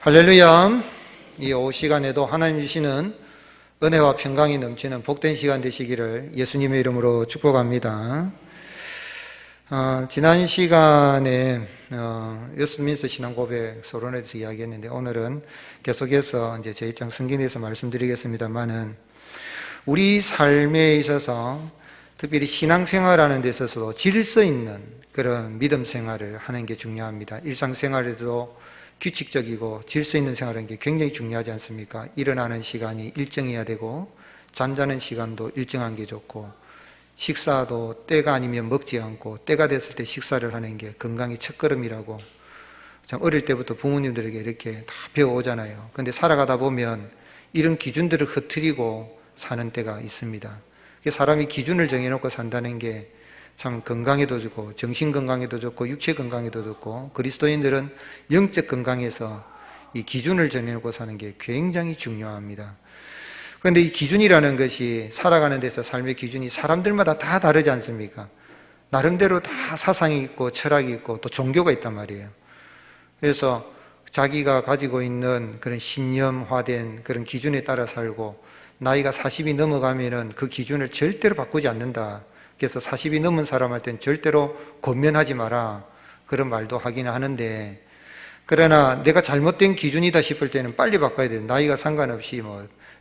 할렐루야. 이 오후 시간에도 하나님 주시는 은혜와 평강이 넘치는 복된 시간 되시기를 예수님의 이름으로 축복합니다. 지난 시간에 웨스트민스터 신앙 고백 서론에 대해서 이야기했는데, 오늘은 계속해서 이제 제 입장 승진에서 말씀드리겠습니다만은, 우리 삶에 있어서 특별히 신앙생활하는 데 있어서도 질서 있는 그런 믿음 생활을 하는 게 중요합니다. 일상생활에도 규칙적이고 질서 있는 생활하는 게 굉장히 중요하지 않습니까? 일어나는 시간이 일정해야 되고, 잠자는 시간도 일정한 게 좋고, 식사도 때가 아니면 먹지 않고 때가 됐을 때 식사를 하는 게 건강의 첫걸음이라고 참 어릴 때부터 부모님들에게 이렇게 다 배워오잖아요. 그런데 살아가다 보면 이런 기준들을 흐트리고 사는 때가 있습니다. 사람이 기준을 정해놓고 산다는 게 참 건강에도 좋고, 정신 건강에도 좋고, 육체 건강에도 좋고, 그리스도인들은 영적 건강에서 이 기준을 정해놓고 사는 게 굉장히 중요합니다. 그런데 이 기준이라는 것이 살아가는 데서 삶의 기준이 사람들마다 다 다르지 않습니까? 나름대로 다 사상이 있고 철학이 있고 또 종교가 있단 말이에요. 그래서 자기가 가지고 있는 그런 신념화된 그런 기준에 따라 살고, 나이가 40이 넘어가면은 그 기준을 절대로 바꾸지 않는다. 그래서 40이 넘은 사람한테는 절대로 권면하지 마라, 그런 말도 하기는 하는데, 그러나 내가 잘못된 기준이다 싶을 때는 빨리 바꿔야 돼요. 나이가 상관없이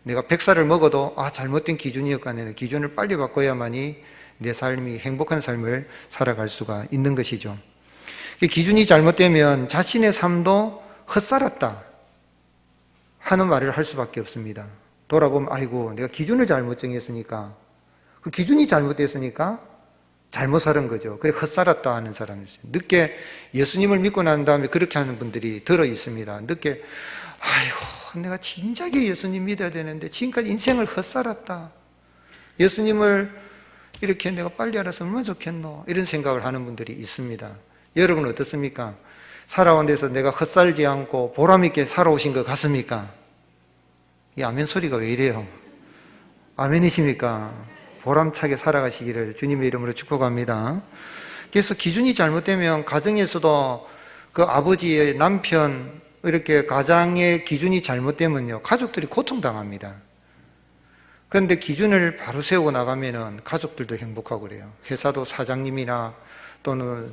내가 100살을 먹어도 잘못된 기준이었거든요. 기준을 빨리 바꿔야만이 내 삶이 행복한 삶을 살아갈 수가 있는 것이죠. 기준이 잘못되면 자신의 삶도 헛살았다 하는 말을 할 수밖에 없습니다. 돌아보면 아이고, 내가 기준을 잘못 정했으니까, 그 기준이 잘못됐으니까 잘못 살은 거죠. 그래 헛살았다 하는 사람이 있어요. 늦게 예수님을 믿고 난 다음에 그렇게 하는 분들이 들어 있습니다. 늦게 아이고, 내가 진작에 예수님 믿어야 되는데 지금까지 인생을 헛살았다, 예수님을 이렇게 내가 빨리 알았으면 얼마나 좋겠노, 이런 생각을 하는 분들이 있습니다. 여러분은 어떻습니까? 살아온 데서 내가 헛살지 않고 보람있게 살아오신 것 같습니까? 이 아멘 소리가 왜 이래요? 아멘이십니까? 보람차게 살아가시기를 주님의 이름으로 축복합니다. 그래서 기준이 잘못되면 가정에서도 그 아버지의 남편, 이렇게 가장의 기준이 잘못되면요, 가족들이 고통당합니다. 그런데 기준을 바로 세우고 나가면은 가족들도 행복하고 그래요. 회사도 사장님이나 또는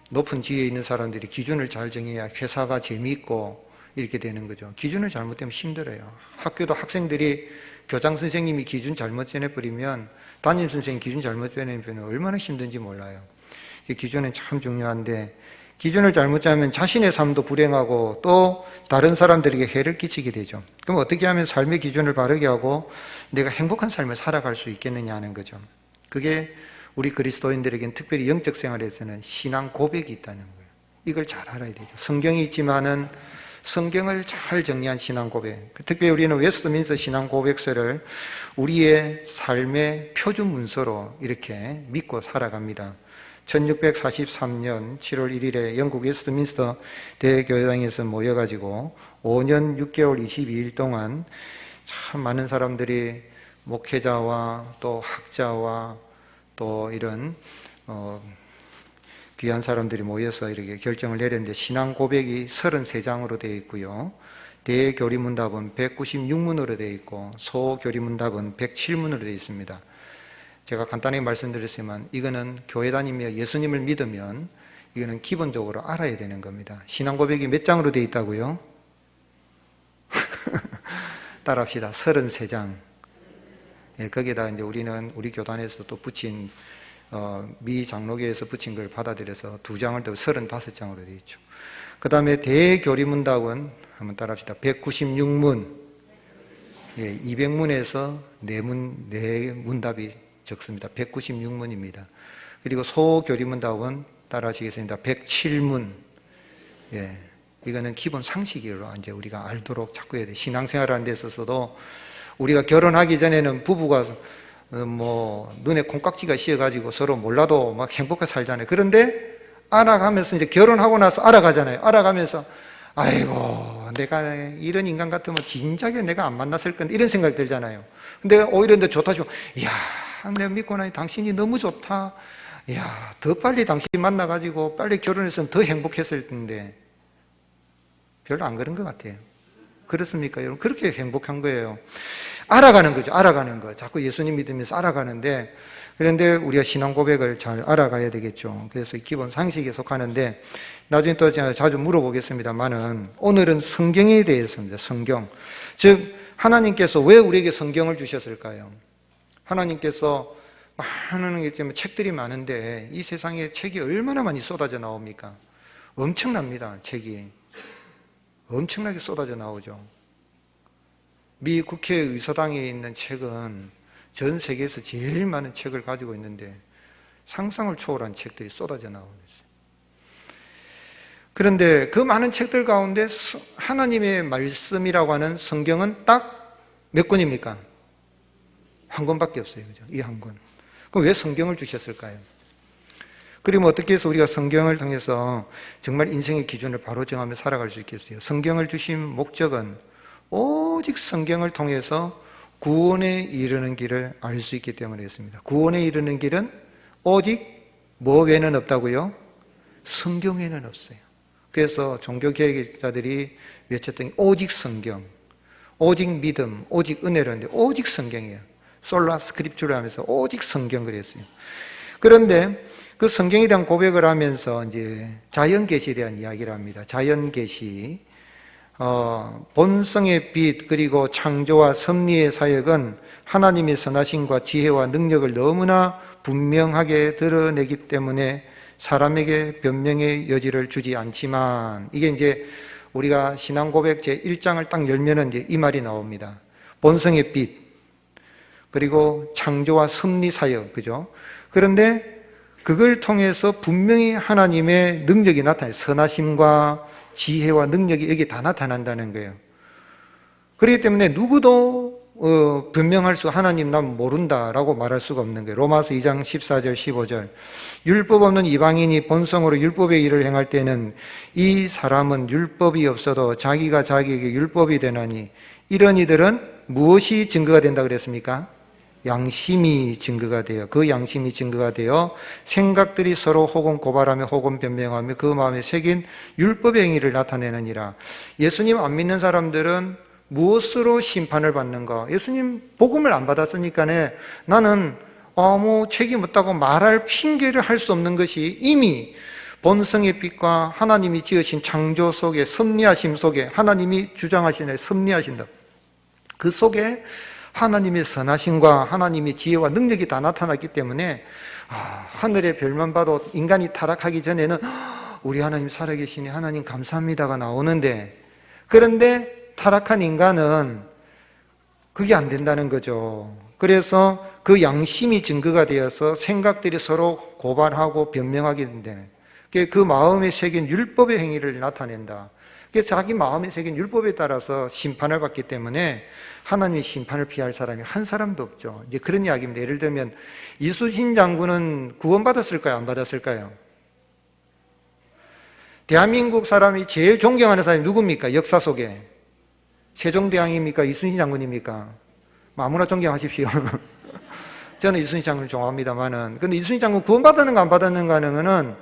높은 지위에 있는 사람들이 기준을 잘 정해야 회사가 재미있고 이렇게 되는 거죠. 기준을 잘못되면 힘들어요. 학교도 학생들이 교장 선생님이 기준 잘못 정해버리면 담임 선생님 기준 잘못 정해버리면 얼마나 힘든지 몰라요. 이 기준은 참 중요한데, 기준을 잘못 짜면 자신의 삶도 불행하고 또 다른 사람들에게 해를 끼치게 되죠. 그럼 어떻게 하면 삶의 기준을 바르게 하고 내가 행복한 삶을 살아갈 수 있겠느냐 하는 거죠. 그게 우리 그리스도인들에게는 특별히 영적 생활에서는 신앙 고백이 있다는 거예요. 이걸 잘 알아야 되죠. 성경이 있지만은 성경을 잘 정리한 신앙 고백, 특별히 우리는 웨스트민스터 신앙 고백서를 우리의 삶의 표준 문서로 이렇게 믿고 살아갑니다. 1643년 7월 1일에 영국 웨스트민스터 대교회당에서 모여가지고 5년 6개월 22일 동안 참 많은 사람들이, 목회자와 또 학자와 또 이런 귀한 사람들이 모여서 이렇게 결정을 내렸는데, 신앙 고백이 33장으로 되어 있고요. 대교리문답은 196문으로 되어 있고, 소교리문답은 107문으로 되어 있습니다. 제가 간단하게 말씀드렸지만 이거는 교회 다니며 예수님을 믿으면 이거는 기본적으로 알아야 되는 겁니다. 신앙 고백이 몇 장으로 되어 있다고요? 따라합시다. 33장. 예, 거기에다 이제 우리는 우리 교단에서 또 붙인 미 장로교에서 붙인 걸 받아들여서 2장을 더 35장으로 되어 있죠. 그 다음에 대교리문답은 한번 따라합시다. 196문. 예, 200문에서 4문답이 적습니다. 196문입니다. 그리고 소교리문답은 따라하시겠습니다. 107문. 예, 이거는 기본 상식으로 이제 우리가 알도록 자꾸 해야 돼. 신앙생활 하는 데 있어서도 우리가 결혼하기 전에는 부부가 눈에 콩깍지가 씌어가지고 서로 몰라도 막 행복하게 살잖아요. 그런데 알아가면서 이제 결혼하고 나서 알아가잖아요. 알아가면서 아이고, 내가 이런 인간 같으면 진작에 내가 안 만났을 건데, 이런 생각이 들잖아요. 근데 오히려 더 좋다 싶으면, 이야, 내가 믿고 나니 당신이 너무 좋다. 이야, 더 빨리 당신 만나가지고 빨리 결혼했으면 더 행복했을 텐데, 별로 안 그런 것 같아요. 그렇습니까, 여러분? 그렇게 행복한 거예요. 알아가는 거죠. 알아가는 거. 자꾸 예수님 믿으면서 알아가는데, 그런데 우리가 신앙 고백을 잘 알아가야 되겠죠. 그래서 기본 상식에 속하는데, 나중에 또 제가 자주 물어보겠습니다만은, 오늘은 성경에 대해서입니다. 성경. 즉, 하나님께서 왜 우리에게 성경을 주셨을까요? 하나님께서 많은 책들이 많은데, 이 세상에 책이 얼마나 많이 쏟아져 나옵니까? 엄청납니다, 책이. 엄청나게 쏟아져 나오죠. 미 국회의사당에 있는 책은 전 세계에서 제일 많은 책을 가지고 있는데 상상을 초월한 책들이 쏟아져 나오고 있어요. 그런데 그 많은 책들 가운데 하나님의 말씀이라고 하는 성경은 딱 몇 권입니까? 한 권밖에 없어요. 그죠? 이 한 권. 그럼 왜 성경을 주셨을까요? 그리고 어떻게 해서 우리가 성경을 통해서 정말 인생의 기준을 바로 정하며 살아갈 수 있겠어요? 성경을 주신 목적은 오직 성경을 통해서 구원에 이르는 길을 알 수 있기 때문에 그렇습니다. 구원에 이르는 길은 오직 뭐 외에는 없다고요? 성경 외에는 없어요. 그래서 종교개혁자들이 외쳤던 게 오직 성경, 오직 믿음, 오직 은혜라는데 오직 성경이에요. 솔라 스크립tura 하면서 오직 성경 그랬어요. 그런데 그 성경에 대한 고백을 하면서 이제 자연계시에 대한 이야기를 합니다. 자연계시. 본성의 빛 그리고 창조와 섭리의 사역은 하나님의 선하심과 지혜와 능력을 너무나 분명하게 드러내기 때문에 사람에게 변명의 여지를 주지 않지만, 이게 이제 우리가 신앙 고백 제 1장을 딱 열면은 이제 이 말이 나옵니다. 본성의 빛 그리고 창조와 섭리 사역, 그죠? 그런데 그걸 통해서 분명히 하나님의 능력이 나타나요. 선하심과 지혜와 능력이 여기 다 나타난다는 거예요. 그렇기 때문에 누구도 변명할 수, 하나님 난 모른다라고 말할 수가 없는 거예요. 로마서 2장 14절 15절 율법 없는 이방인이 본성으로 율법의 일을 행할 때는 이 사람은 율법이 없어도 자기가 자기에게 율법이 되나니 이런 이들은 무엇이 증거가 된다 그랬습니까? 양심이 증거가 돼요. 그 양심이 증거가 되어 생각들이 서로 혹은 고발하며 혹은 변명하며 그 마음에 새긴 율법의 행위를 나타내느니라. 예수님 안 믿는 사람들은 무엇으로 심판을 받는가? 예수님 복음을 안 받았으니까 나는 아무 책임 없다고 말할 핑계를 할 수 없는 것이 이미 본성의 빛과 하나님이 지으신 창조 속에 섭리하심 속에 하나님이 주장하시는 섭리하신다. 그 속에 하나님의 선하심과 하나님의 지혜와 능력이 다 나타났기 때문에 하늘의 별만 봐도 인간이 타락하기 전에는 우리 하나님 살아계시니 하나님 감사합니다가 나오는데, 그런데 타락한 인간은 그게 안 된다는 거죠. 그래서 그 양심이 증거가 되어서 생각들이 서로 고발하고 변명하게 된다는, 그 마음에 새긴 율법의 행위를 나타낸다. 그래서 자기 마음에 새긴 율법에 따라서 심판을 받기 때문에 하나님의 심판을 피할 사람이 한 사람도 없죠. 이제 그런 이야기입니다. 예를 들면 이순신 장군은 구원받았을까요? 안 받았을까요? 대한민국 사람이 제일 존경하는 사람이 누굽니까? 역사 속에 세종대왕입니까? 이순신 장군입니까? 아무나 존경하십시오. 저는 이순신 장군을 좋아합니다만은, 근데 이순신 장군 구원받았는가 안 받았는가는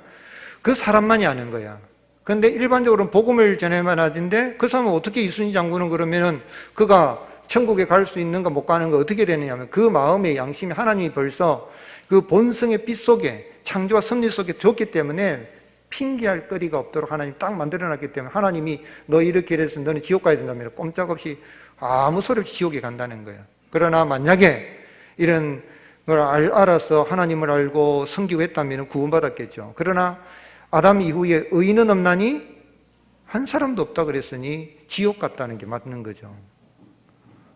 그 사람만이 아는 거야. 근데 일반적으로는 복음을 전해만 하던데 그 사람은 어떻게 이순신 장군은 그러면은 그가 천국에 갈 수 있는가 못 가는 가 어떻게 되느냐면 그 마음의 양심이 하나님이 벌써 그 본성의 빛 속에 창조와 섭리 속에 줬기 때문에 핑계할 거리가 없도록 하나님 딱 만들어놨기 때문에 하나님이 너 이렇게 해서 너는 지옥 가야 된다면 꼼짝없이 아무 소리 없이 지옥에 간다는 거야. 그러나 만약에 이런 걸 알아서 하나님을 알고 섬기고 했다면 구원받았겠죠. 그러나 아담 이후에 의인은 없나니 한 사람도 없다 그랬으니 지옥 갔다는 게 맞는 거죠.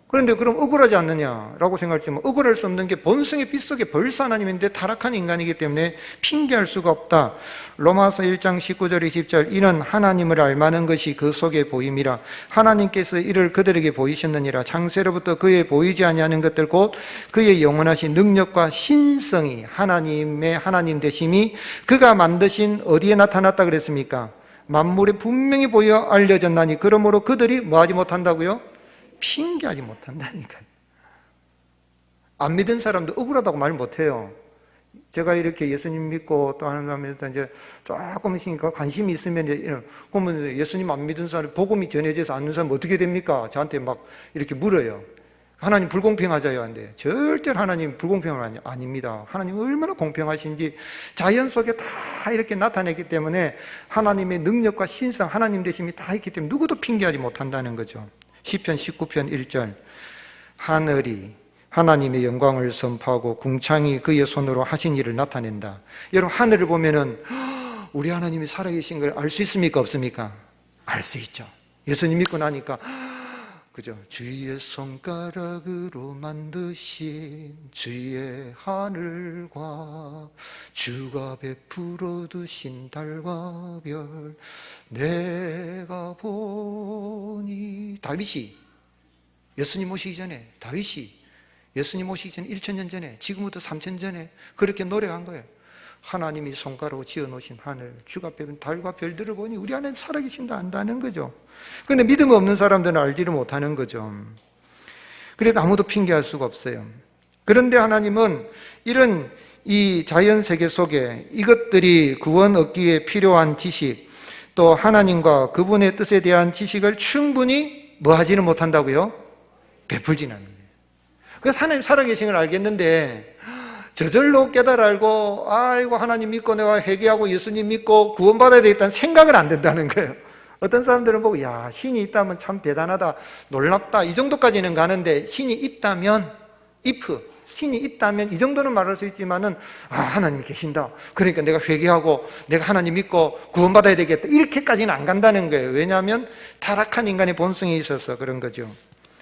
그런데 그럼 억울하지 않느냐라고 생각했지만 억울할 수 없는 게 본성의 빛 속에 벌써 하나님인데 타락한 인간이기 때문에 핑계할 수가 없다. 로마서 1장 19절 20절 이는 하나님을 알만한 것이 그 속에 보임이라. 하나님께서 이를 그들에게 보이셨느니라. 창세로부터 그의 보이지 아니하는 것들 곧 그의 영원하신 능력과 신성이 하나님의 하나님 되심이 그가 만드신 어디에 나타났다 그랬습니까? 만물에 분명히 보여 알려졌나니 그러므로 그들이 뭐하지 못한다고요? 핑계하지 못한다니까요. 안 믿은 사람도 억울하다고 말 못해요. 제가 이렇게 예수님 믿고 또 하면서 이제 조금씩 관심이 있으면 그러면 예수님 안 믿은 사람, 복음이 전해져서 안 믿는 사람 어떻게 됩니까? 저한테 막 이렇게 물어요. 하나님 불공평하자요. 안 돼. 절대로 하나님 불공평은 아닙니다. 하나님 얼마나 공평하신지 자연 속에 다 이렇게 나타내기 때문에 하나님의 능력과 신성, 하나님 되심이 다 있기 때문에 누구도 핑계하지 못한다는 거죠. 시편 19편 1절. 하늘이 하나님의 영광을 선포하고 궁창이 그의 손으로 하신 일을 나타낸다. 여러분, 하늘을 보면은 우리 하나님이 살아계신 걸 알 수 있습니까? 없습니까? 알 수 있죠. 예수님 믿고 나니까 그죠? 주의 손가락으로 만드신 주의 하늘과 주가 베풀어 두신 달과 별 내가 보니. 다윗이 예수님 오시기 전에, 다윗이 예수님 오시기 전에 1000년 전에, 지금부터 3000년 전에 그렇게 노래한 거예요. 하나님이 손가락으로 지어놓으신 하늘, 주가 베푼 달과 별들을 보니 우리 하나님 살아계신다 안다는 거죠. 그런데 믿음 없는 사람들은 알지를 못하는 거죠. 그래도 아무도 핑계할 수가 없어요. 그런데 하나님은 이런 이 자연 세계 속에 이것들이 구원 얻기에 필요한 지식, 또 하나님과 그분의 뜻에 대한 지식을 충분히 뭐 하지는 못한다고요? 베풀지는 않는 거예요. 그래서 하나님 살아계신 걸 알겠는데 저절로 깨달아 알고 아이고 하나님 믿고 내가 회개하고 예수님 믿고 구원받아야 되겠다는 생각은 안 된다는 거예요. 어떤 사람들은 보고 야 신이 있다면 참 대단하다, 놀랍다, 이 정도까지는 가는데 신이 있다면 신이 있다면 이 정도는 말할 수 있지만은 하나님이 계신다, 그러니까 내가 회개하고 내가 하나님 믿고 구원받아야 되겠다, 이렇게까지는 안 간다는 거예요. 왜냐하면 타락한 인간의 본성이 있어서 그런 거죠.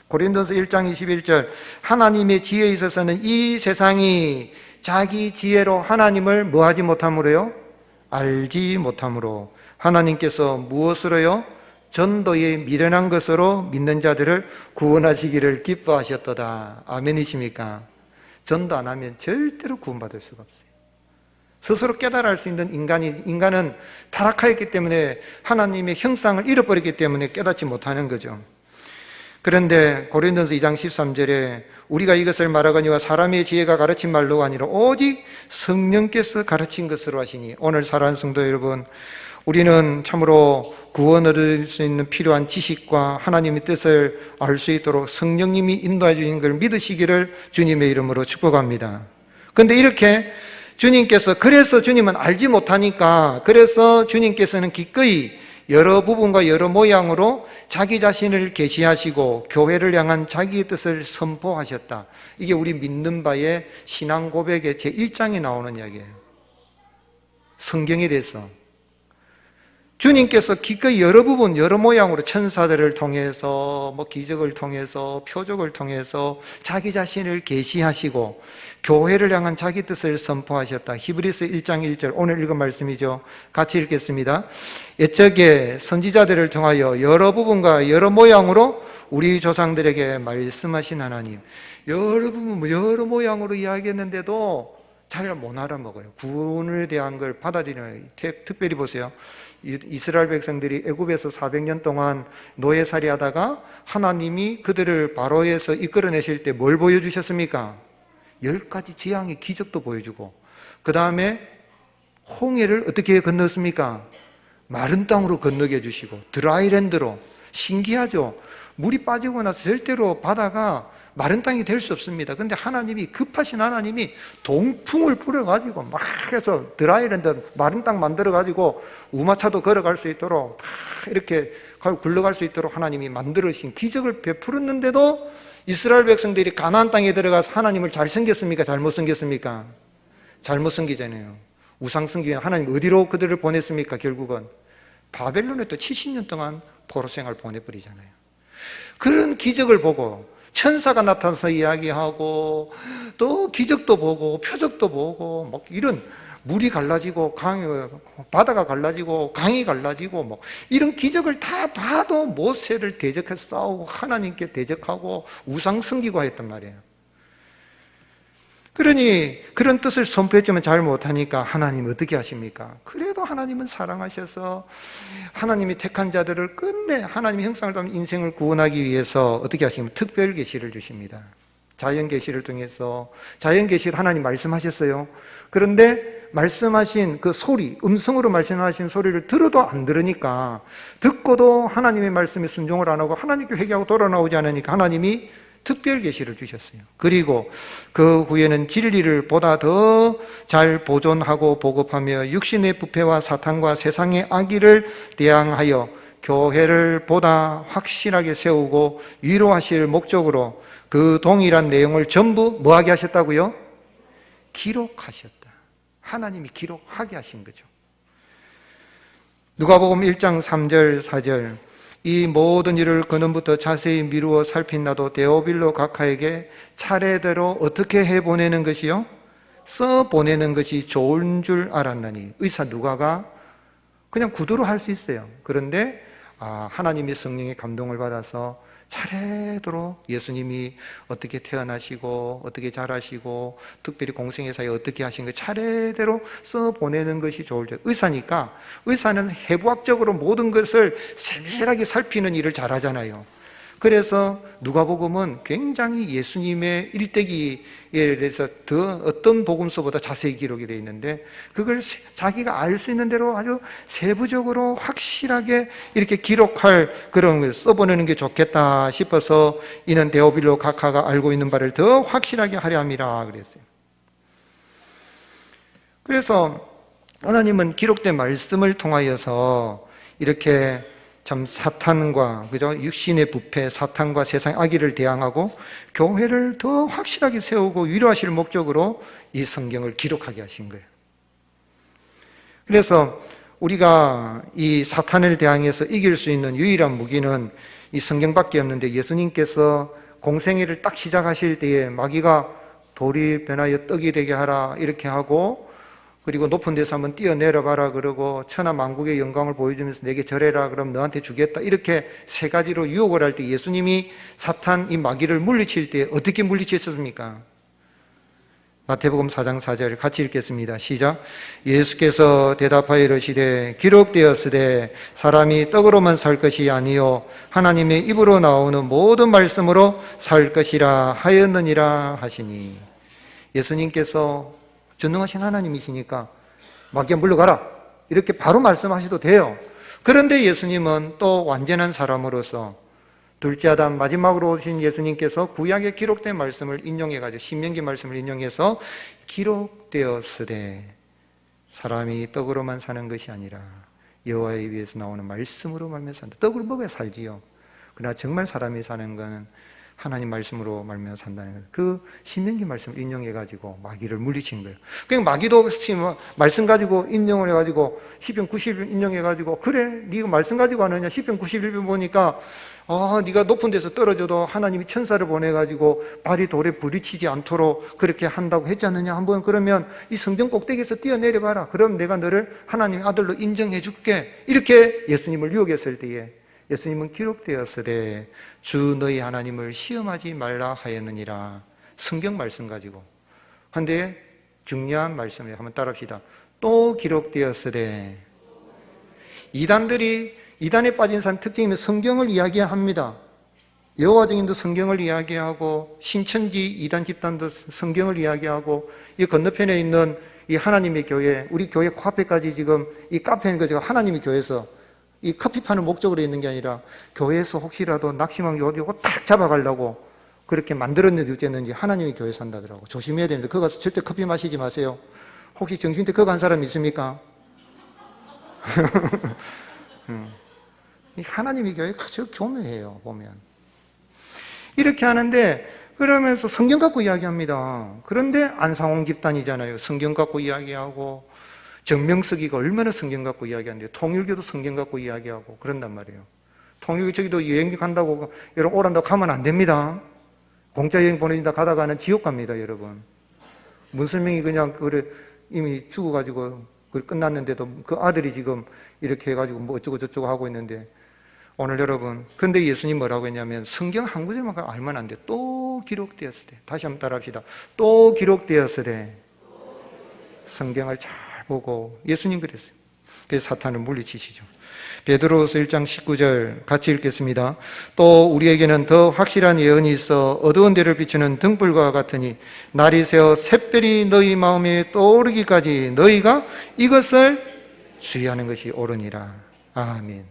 고린도서 1장 21절. 하나님의 지혜에 있어서는 이 세상이 자기 지혜로 하나님을 뭐하지 못함으로요? 알지 못함으로 하나님께서 무엇으로요? 전도에 미련한 것으로 믿는 자들을 구원하시기를 기뻐하셨도다. 아멘이십니까? 전도 안 하면 절대로 구원받을 수가 없어요. 스스로 깨달아 알 수 있는 인간은 타락하였기 때문에 하나님의 형상을 잃어버렸기 때문에 깨닫지 못하는 거죠. 그런데 고린도서 2장 13절에 우리가 이것을 말하거니와 사람의 지혜가 가르친 말로가 아니라 오직 성령께서 가르친 것으로 하시니. 오늘 사랑하는 성도 여러분, 우리는 참으로 구원 얻을 수 있는 필요한 지식과 하나님의 뜻을 알 수 있도록 성령님이 인도해 주신 걸 믿으시기를 주님의 이름으로 축복합니다. 그런데 이렇게 주님께서, 그래서 주님은 알지 못하니까, 그래서 주님께서는 기꺼이 여러 부분과 여러 모양으로 자기 자신을 계시하시고 교회를 향한 자기의 뜻을 선포하셨다. 이게 우리 믿는 바의 신앙 고백의 제1장에 나오는 이야기예요. 성경에 대해서 주님께서 기꺼이 여러 부분, 여러 모양으로 천사들을 통해서, 기적을 통해서, 표적을 통해서 자기 자신을 계시하시고 교회를 향한 자기 뜻을 선포하셨다. 히브리서 1장 1절, 오늘 읽은 말씀이죠. 같이 읽겠습니다. 옛적에 선지자들을 통하여 여러 부분과 여러 모양으로 우리 조상들에게 말씀하신 하나님. 여러 부분, 여러 모양으로 이야기했는데도 잘 못 알아먹어요. 구원에 대한 걸 받아들이는. 특별히 보세요. 이스라엘 백성들이 애굽에서 400년 동안 노예살이 하다가 하나님이 그들을 바로에서 이끌어내실 때 뭘 보여주셨습니까? 10가지 지향의 기적도 보여주고, 그 다음에 홍해를 어떻게 건넜습니까? 마른 땅으로 건너게 해주시고, 드라이랜드로. 신기하죠? 물이 빠지고 나서 절대로 바다가 마른 땅이 될 수 없습니다. 근데 하나님이, 급하신 하나님이 동풍을 불어가지고 막 해서 드라이랜드, 마른 땅 만들어가지고 우마차도 걸어갈 수 있도록 다 이렇게 굴러갈 수 있도록 하나님이 만들으신 기적을 베풀었는데도 이스라엘 백성들이 가나안 땅에 들어가서 하나님을 잘 섬겼습니까? 잘못 섬겼습니까? 잘못 섬기잖아요. 우상 섬기면 하나님 어디로 그들을 보냈습니까? 결국은 바벨론에 또 70년 동안 포로 생활 보내버리잖아요. 그런 기적을 보고 천사가 나타나서 이야기하고 또 기적도 보고 표적도 보고 이런 물이 갈라지고 바다가 갈라지고 강이 갈라지고 이런 기적을 다 봐도 모세를 대적해서 싸우고 하나님께 대적하고 우상 섬기고 했단 말이에요. 그러니 그런 뜻을 선포했지만 잘 못하니까 하나님 어떻게 하십니까? 그래도 하나님은 사랑하셔서 하나님이 택한 자들을 끝내 하나님의 형상을 담은 인생을 구원하기 위해서 어떻게 하시면 특별 계시를 주십니다. 자연계시를 통해서 자연계시를 하나님 말씀하셨어요. 그런데 말씀하신 그 소리, 음성으로 말씀하신 소리를 들어도 안 들으니까, 듣고도 하나님의 말씀에 순종을 안 하고 하나님께 회개하고 돌아나오지 않으니까 하나님이 특별 계시를 주셨어요. 그리고 그 후에는 진리를 보다 더 잘 보존하고 보급하며 육신의 부패와 사탄과 세상의 악의를 대항하여 교회를 보다 확실하게 세우고 위로하실 목적으로 그 동일한 내용을 전부 뭐하게 하셨다고요? 기록하셨다. 하나님이 기록하게 하신 거죠. 누가복음 1장 3절 4절 이 모든 일을 근원부터 자세히 미루어 살핀 나도 데오빌로 각하에게 차례대로 어떻게 해보내는 것이요? 써보내는 것이 좋은 줄 알았나니. 의사 누가가 그냥 구두로 할 수 있어요. 그런데 하나님의 성령의 감동을 받아서 차례대로 예수님이 어떻게 태어나시고 어떻게 자라시고 특별히 공생애사에 어떻게 하신 거 차례대로 써보내는 것이 좋을 줄. 의사니까 의사는 해부학적으로 모든 것을 세밀하게 살피는 일을 잘하잖아요. 그래서 누가복음은 굉장히 예수님의 일대기에 대해서 더 어떤 복음서보다 자세히 기록이 되어 있는데 그걸 자기가 알 수 있는 대로 아주 세부적으로 확실하게 이렇게 기록할 그런 걸 써보내는 게 좋겠다 싶어서 이는 데오빌로 각하가 알고 있는 바를 더 확실하게 하려 함이라 그랬어요. 그래서 하나님은 기록된 말씀을 통하여서 이렇게 참 사탄과 그죠? 육신의 부패, 사탄과 세상의 악의를 대항하고 교회를 더 확실하게 세우고 위로하실 목적으로 이 성경을 기록하게 하신 거예요. 그래서 우리가 이 사탄을 대항해서 이길 수 있는 유일한 무기는 이 성경밖에 없는데 예수님께서 공생애를 딱 시작하실 때에 마귀가 돌이 변하여 떡이 되게 하라 이렇게 하고 그리고 높은 데서 한번 뛰어내려봐라 그러고 천하 만국의 영광을 보여주면서 내게 절해라 그럼 너한테 주겠다 이렇게 세 가지로 유혹을 할 때 예수님이 사탄 이 마귀를 물리칠 때 어떻게 물리치셨습니까? 마태복음 4장 4절 같이 읽겠습니다. 시작. 예수께서 대답하여 이르시되 기록되었으되 사람이 떡으로만 살 것이 아니요 하나님의 입으로 나오는 모든 말씀으로 살 것이라 하였느니라 하시니. 예수님께서 전능하신 하나님이시니까 마귀야 물러가라 이렇게 바로 말씀하셔도 돼요. 그런데 예수님은 또 완전한 사람으로서 둘째 아담 마지막으로 오신 예수님께서 구약에 기록된 말씀을 인용해가지고 신명기 말씀을 인용해서 기록되었으되 사람이 떡으로만 사는 것이 아니라 여호와의 입에서 나오는 말씀으로 말미암아 산다. 떡을 먹어야 살지요. 그러나 정말 사람이 사는 것은 하나님 말씀으로 말미암아 산다는 거예요. 그 신명기 말씀을 인용해가지고 마귀를 물리친 거예요. 그냥 마귀도 말씀 가지고 인용을 해가지고 시편 90일 인용해가지고 그래 네가 말씀 가지고 하느냐 시편 91편 보니까 네가 높은 데서 떨어져도 하나님이 천사를 보내가지고 발이 돌에 부딪히지 않도록 그렇게 한다고 했지 않느냐. 한번 그러면 이 성전 꼭대기에서 뛰어내려봐라. 그럼 내가 너를 하나님의 아들로 인정해 줄게. 이렇게 예수님을 유혹했을 때에 예수님은 기록되었으되 주 너희 하나님을 시험하지 말라 하였느니라. 성경 말씀 가지고. 그런데 중요한 말씀을 한번 따라합시다. 또 기록되었으되. 이단에 빠진 사람 특징이면 성경을 이야기합니다. 여호와 증인도 성경을 이야기하고 신천지 이단 집단도 성경을 이야기하고 이 건너편에 있는 이 하나님의 교회, 우리 교회 코앞에까지 지금 이 카페는 거죠. 하나님의 교회에서 이 커피 파는 목적으로 있는 게 아니라 교회에서 혹시라도 낙심한 요거 딱 잡아가려고 그렇게 만들었는지 어쨌는지 하나님의 교회에서 한다더라고. 조심해야 됩니다. 거기 가서 절대 커피 마시지 마세요. 혹시 정신대 거기 간 사람 있습니까? 하나님의 교회가 아주 교묘해요. 보면 이렇게 하는데 그러면서 성경 갖고 이야기합니다. 그런데 안상홍 집단이잖아요. 성경 갖고 이야기하고 정명석이가 얼마나 성경 갖고 이야기하는데 통일교도 성경 갖고 이야기하고 그런단 말이에요. 통일교 저기도 여행 간다고 여러분 오란다고 가면 안 됩니다. 공짜 여행 보내준다 가다가는 지옥 갑니다. 여러분. 문설명이 그냥 그래 이미 죽어가지고 끝났는데도 그 아들이 지금 이렇게 해가지고 뭐 어쩌고 저쩌고 하고 있는데 오늘 여러분 그런데 예수님 뭐라고 했냐면 성경 한 구절만 알면 안 돼. 또 기록되었으되. 다시 한번 따라합시다. 또 기록되었으되. 성경을 잘 보고 예수님 그랬어요. 그래서 사탄을 물리치시죠. 베드로후서 1장 19절 같이 읽겠습니다. 또 우리에게는 더 확실한 예언이 있어 어두운 데를 비추는 등불과 같으니 날이 새어 샛별이 너희 마음에 떠오르기까지 너희가 이것을 주의하는 것이 옳으니라. 아멘.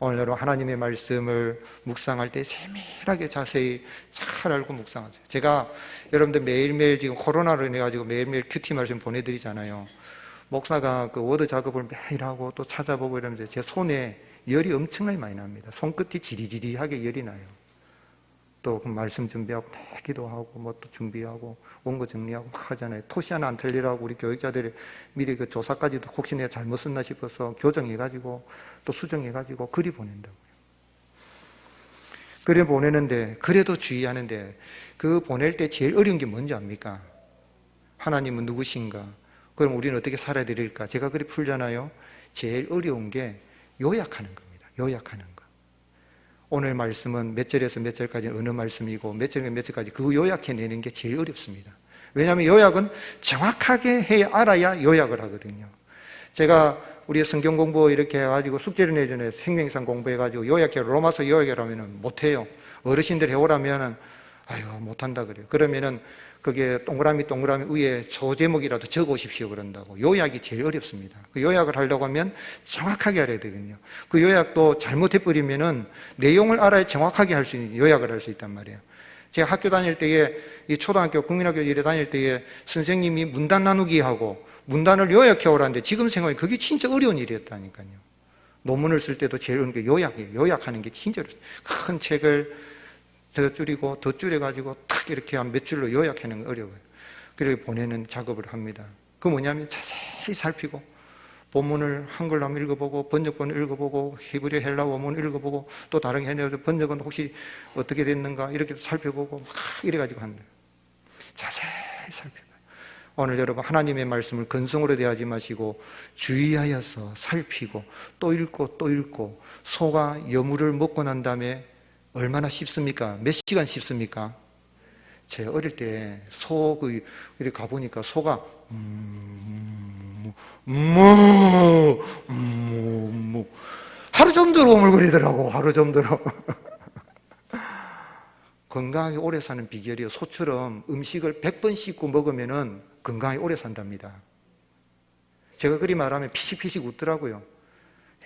오늘 하루 하나님의 말씀을 묵상할 때 세밀하게 자세히 잘 알고 묵상하세요. 제가 여러분들 매일매일 지금 코로나로 인해 가지고 매일매일 큐티 말씀 보내드리잖아요. 목사가 그 워드 작업을 매일 하고 또 찾아보고 이러면서 제 손에 열이 엄청나게 많이 납니다. 손끝이 지리지리하게 열이 나요. 또 그 말씀 준비하고 기도하고 뭐 또 준비하고 원고 정리하고 막 하잖아요. 토시 하나 안 틀리라고 우리 교육자들이 미리 그 조사까지도 혹시 내가 잘못 썼나 싶어서 교정해가지고 또 수정해가지고 글이 보낸다고요. 글을 보내는데 그래도 주의하는데 그 보낼 때 제일 어려운 게 뭔지 압니까? 하나님은 누구신가? 그럼 우리는 어떻게 살아야 될까? 제가 글이 풀잖아요. 제일 어려운 게 요약하는 겁니다. 요약하는 거. 오늘 말씀은 몇 절에서 몇 절까지 어느 말씀이고 몇 절에서 몇 절까지 그 요약해내는 게 제일 어렵습니다. 왜냐하면 요약은 정확하게 해야 알아야 요약을 하거든요. 제가 우리 성경 공부 이렇게 해가지고 숙제를 내전에 생명상 공부해가지고 요약해 로마서 요약이라면 못해요. 어르신들 해오라면 아유 못한다 그래요. 그러면은 그게 동그라미 위에 소제목이라도 적어 오십시오 그런다고. 요약이 제일 어렵습니다. 그 요약을 하려고 하면 정확하게 알아야 되거든요. 그 요약도 잘못해버리면은 내용을 알아야 정확하게 할 수 있는 요약을 할 수 있단 말이에요. 제가 학교 다닐 때에 이 초등학교 국민학교 일에 다닐 때에 선생님이 문단 나누기 하고 문단을 요약해 오라는데 지금 생각해 그게 진짜 어려운 일이었다니까요. 논문을 쓸 때도 제일 어려운 게 요약이에요. 요약하는 게 진짜 어려워요. 큰 책을 더 줄이고 더 줄여가지고 탁 이렇게 한 몇 줄로 요약하는 거 어려워요. 그리고 보내는 작업을 합니다. 그 뭐냐면 자세히 살피고 본문을 한글로 한번 읽어보고 번역본을 읽어보고 히브리 헬라 원문을 읽어보고 또 다른 게 번역은 혹시 어떻게 됐는가 이렇게 살펴보고 막 이래가지고 한다. 자세히 살펴봐요. 오늘 여러분 하나님의 말씀을 근성으로 대하지 마시고 주의하여서 살피고 또 읽고 또 읽고 소가 여물을 먹고 난 다음에 얼마나 씹습니까? 몇 시간 씹습니까? 제가 어릴 때 소 이렇게 가보니까 소가 하루 종도로 오물거리더라고. 하루 종도로. 건강하게 오래 사는 비결이요. 소처럼 음식을 100번 씹고 먹으면 건강하게 오래 산답니다. 제가 그리 말하면 피식피식 웃더라고요.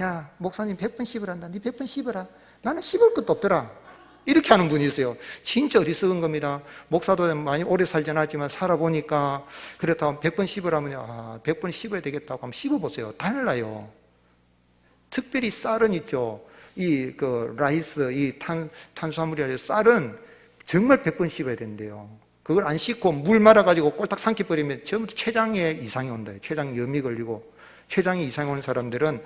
야, 목사님 100번 씹으란다. 네 100번 씹어라. 나는 씹을 것도 없더라. 이렇게 하는 분이 있어요. 진짜 어리석은 겁니다. 목사도 많이 오래 살진 않았지만 살아보니까 그렇다고 100번 씹으라면 100번 씹어야 되겠다고 하면 씹어보세요. 달라요. 특별히 쌀은 있죠. 라이스, 탄수화물이 쌀은 정말 100번 씹어야 된대요. 그걸 안 씹고 물 말아가지고 꼴딱 삼켜버리면 전부 췌장에 이상이 온다. 췌장염이 걸리고 췌장에 이상이 오는 사람들은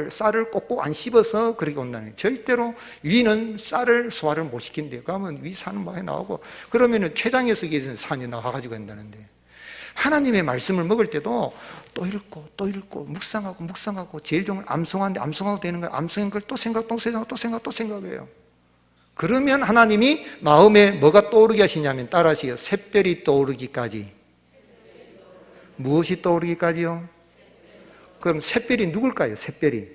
쌀을 꼭꼭 안 씹어서 그렇게 온다는 거예요. 절대로 위는 쌀을 소화를 못 시킨대요. 그러면 위 산은 많이 나오고 그러면은 췌장에서 산이 나와가지고 한다는데 하나님의 말씀을 먹을 때도 또 읽고 묵상하고 제일 좋은 건 암송하는데 암송하고 되는 거예요. 암송한 걸 또 생각해요. 그러면 하나님이 마음에 뭐가 떠오르게 하시냐면 따라하시요. 샛별이 떠오르기까지. 무엇이 떠오르기까지요? 그럼 샛별이 누굴까요? 샛별이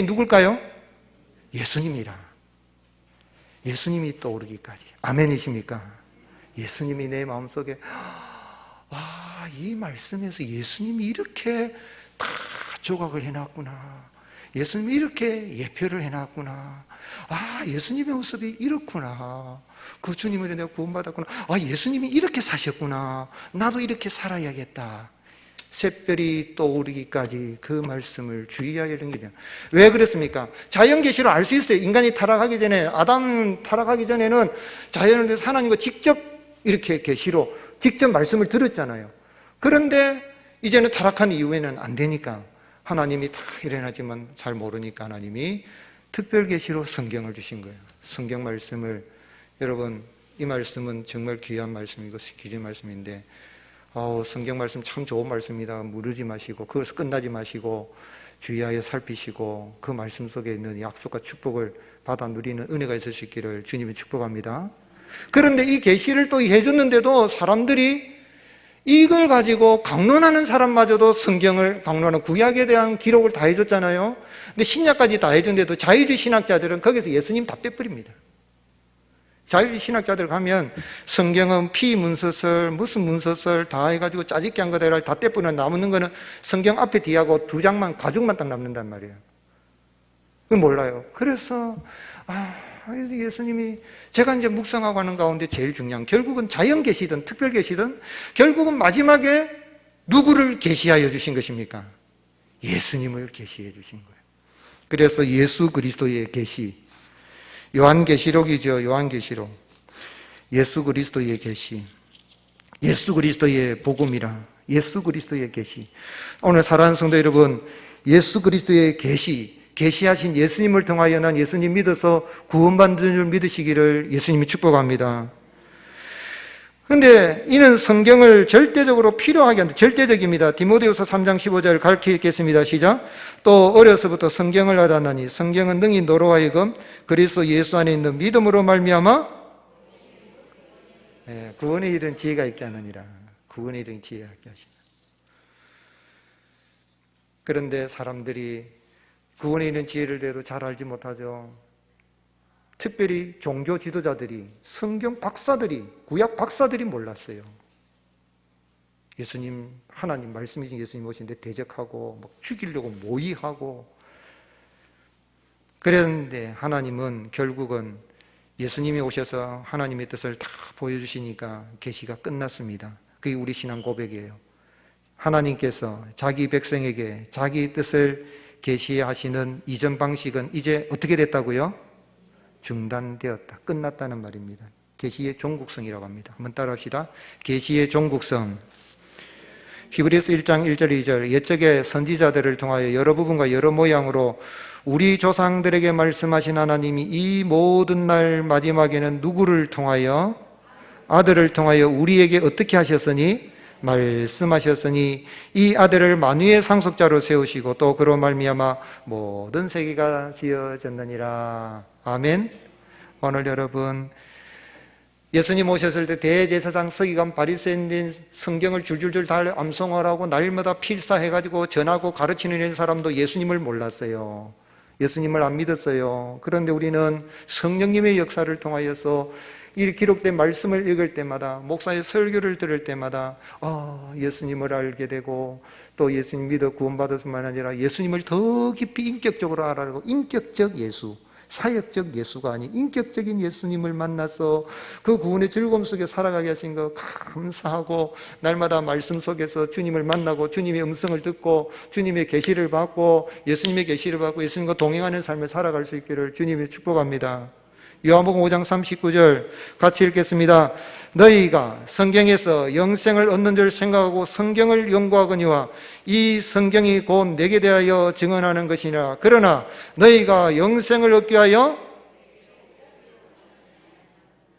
누굴까요? 예수님이라. 예수님이 떠오르기까지. 아멘이십니까? 예수님이 내 마음속에 이 말씀에서 예수님이 이렇게 다 조각을 해놨구나. 예수님이 이렇게 예표를 해놨구나. 예수님의 모습이 이렇구나. 그 주님을 내가 구원받았구나. 예수님이 이렇게 사셨구나. 나도 이렇게 살아야겠다. 샛별이 떠오르기까지 그 말씀을 주의하게 된 거죠. 왜 그랬습니까? 자연계시로 알 수 있어요. 인간이 타락하기 전에, 아담 타락하기 전에는 자연을 하나님과 직접 이렇게 계시로 직접 말씀을 들었잖아요. 그런데 이제는 타락한 이후에는 안 되니까 하나님이 다 일어나지만 잘 모르니까 하나님이 특별 계시로 성경을 주신 거예요. 성경 말씀을 여러분 이 말씀은 정말 귀한 말씀이고 귀한 말씀인데 성경 말씀 참 좋은 말씀입니다. 무르지 마시고 그것을 끝나지 마시고 주의하여 살피시고 그 말씀 속에 있는 약속과 축복을 받아 누리는 은혜가 있을 수 있기를 주님이 축복합니다. 그런데 이 계시를 또 해줬는데도 사람들이 이걸 가지고 강론하는 사람마저도 성경을 강론하는 구약에 대한 기록을 다 해줬잖아요. 근데 신약까지 다 해준데도 자유주의 신학자들은 거기서 예수님 다 빼버립니다. 자유주의 신학자들 가면 성경은 피문서설 무슨 문서설 다 해가지고 짜집게 한 거다 다 떼뿌려 남는 거는 성경 앞에 뒤하고 두 장만 가죽만 딱 남는단 말이에요. 그건 몰라요. 그래서 예수님이 제가 이제 묵상하고 하는 가운데 제일 중요한 결국은 자연 계시든 특별 계시든 결국은 마지막에 누구를 계시하여 주신 것입니까? 예수님을 계시해 주신 거예요. 그래서 예수 그리스도의 계시, 요한계시록이죠. 요한계시록. 예수 그리스도의 계시, 예수 그리스도의 복음이라, 예수 그리스도의 계시. 오늘 사랑하는 성도 여러분, 예수 그리스도의 계시하신 예수님을 통하여 난 예수님 믿어서 구원받는 줄 믿으시기를 예수님이 축복합니다. 그런데 이는 성경을 절대적으로 필요하게 한다. 절대적입니다. 디모데후서 3장 15절 가르치겠습니다. 시작. 또 어려서부터 성경을 알았나니 성경은 능히 너로 하여금 그리스도 예수 안에 있는 믿음으로 말미암아 구원에 이른 지혜가 있게 하느니라. 구원에 이른 지혜가 있게 하시라. 그런데 사람들이 구원에 있는 지혜를 대도 잘 알지 못하죠. 특별히 종교 지도자들이, 성경 박사들이, 구약 박사들이 몰랐어요. 예수님, 하나님 말씀이신 예수님 오신데 대적하고 막 죽이려고 모의하고 그랬는데 하나님은 결국은 예수님이 오셔서 하나님의 뜻을 다 보여주시니까 계시가 끝났습니다. 그게 우리 신앙 고백이에요. 하나님께서 자기 백성에게 자기 뜻을 계시하시는 이전 방식은 이제 어떻게 됐다고요? 중단되었다. 끝났다는 말입니다. 계시의 종국성이라고 합니다. 한번 따라합시다. 계시의 종국성. 히브리서 1장 1절 2절 옛적의 선지자들을 통하여 여러 부분과 여러 모양으로 우리 조상들에게 말씀하신 하나님이 이 모든 날 마지막에는 누구를 통하여? 아들을 통하여 우리에게 어떻게 하셨으니? 말씀하셨으니 이 아들을 만유의 상속자로 세우시고 또 그로 말미암아 모든 세계가 지어졌느니라. 아멘. 오늘 여러분 예수님 오셨을 때 대제사장 서기관 바리새인들 성경을 줄줄줄 다 암송하라고 날마다 필사해가지고 전하고 가르치는 이런 사람도 예수님을 몰랐어요. 예수님을 안 믿었어요. 그런데 우리는 성령님의 역사를 통하여서 이 기록된 말씀을 읽을 때마다 목사의 설교를 들을 때마다 예수님을 알게 되고 또 예수님 믿어 구원받을 뿐만 아니라 예수님을 더 깊이 인격적으로 알아가고 인격적 예수, 사역적 예수가 아닌 인격적인 예수님을 만나서 그 구원의 즐거움 속에 살아가게 하신 거 감사하고 날마다 말씀 속에서 주님을 만나고 주님의 음성을 듣고 주님의 계시를 받고 예수님의 계시를 받고 예수님과 동행하는 삶을 살아갈 수 있기를 주님이 축복합니다. 요한복음 5장 39절 같이 읽겠습니다. 너희가 성경에서 영생을 얻는 줄 생각하고 성경을 연구하거니와 이 성경이 곧 내게 대하여 증언하는 것이니라. 그러나 너희가 영생을 얻기 위하여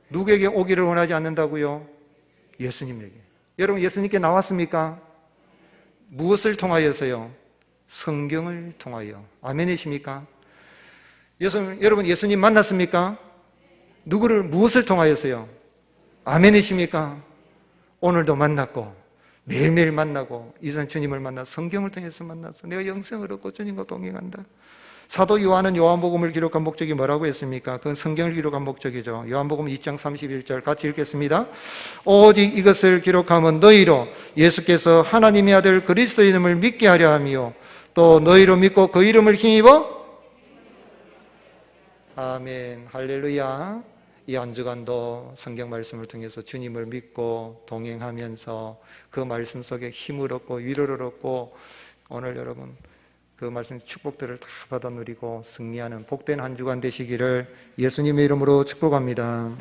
누구에게 오기를 원하지 않는다고요? 예수님에게. 여러분 예수님께 나왔습니까? 무엇을 통하여서요? 성경을 통하여. 아멘이십니까? 여러분 예수님 만났습니까? 누구를 무엇을 통하여서요? 아멘이십니까? 오늘도 만났고 매일매일 만나고 이전 주님을 만나 성경을 통해서 만나서 내가 영생을 얻고 주님과 동행한다. 사도 요한은 요한복음을 기록한 목적이 뭐라고 했습니까? 그건 성경을 기록한 목적이죠. 요한복음 2장 31절 같이 읽겠습니다. 오직 이것을 기록하면 너희로 예수께서 하나님의 아들 그리스도의 이름을 믿게 하려 함이요 또 너희로 믿고 그 이름을 힘입어 아멘. 할렐루야. 이 한 주간도 성경 말씀을 통해서 주님을 믿고 동행하면서 그 말씀 속에 힘을 얻고 위로를 얻고 오늘 여러분 그 말씀 축복들을 다 받아 누리고 승리하는 복된 한 주간 되시기를 예수님의 이름으로 축복합니다.